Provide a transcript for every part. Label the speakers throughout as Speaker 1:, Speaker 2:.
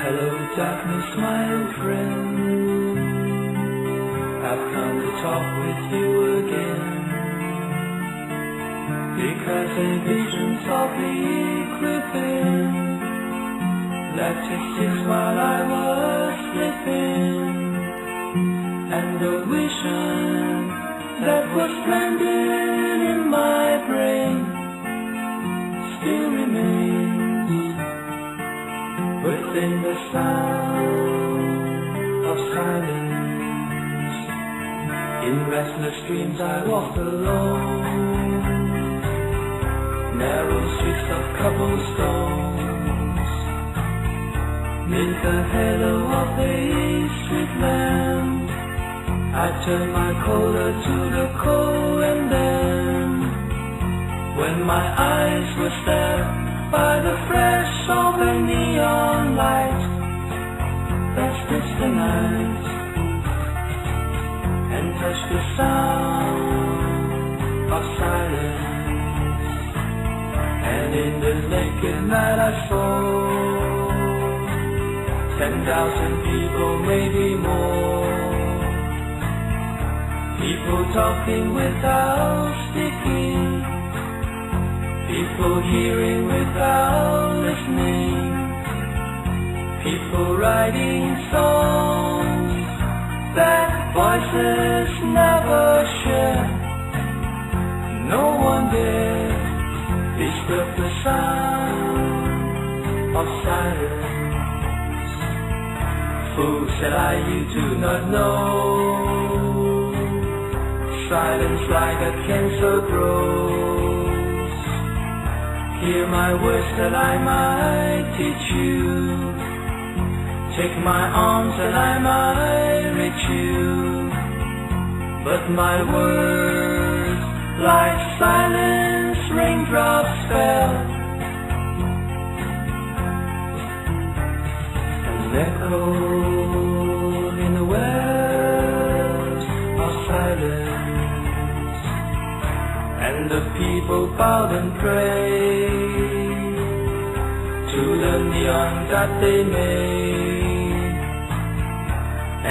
Speaker 1: Hello darkness, my old friend, I've come to talk with you again, because a vision softly creeping left his tears while I was sleeping, and the vision that was planted in my brain still remains within the sound of silence. In restless dreams I walked alone, narrow streets of cobblestones, neath the halo of a street lamp. I turned my collar to the cold, and then, when my eyes were stabbed by the flash of a neon light that stitched the night and touched the sound of silence, and in the naked night I saw 10,000 people, maybe more, people talking without speaking, people hearing without listening, people writing songs that voices never share. No one dare disturb the sound of silence. Fool, said I, you do not know, silence like a cancer grows. Hear my words that I might teach you, take my arms that I might reach you, but my words like silence raindrops fell and echoed in the wells of silence, and the people bowed and prayed to the neon that they made,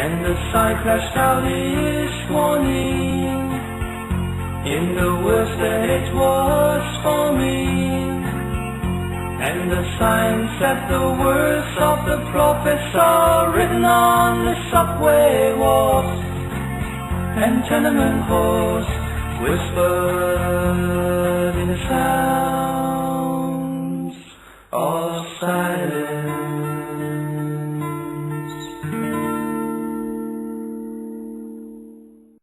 Speaker 1: and the sign flashed out its warning in the words that it was forming, and the sign said the words of the prophets are written on the subway walls and tenement halls, whispered in the sounds of silence.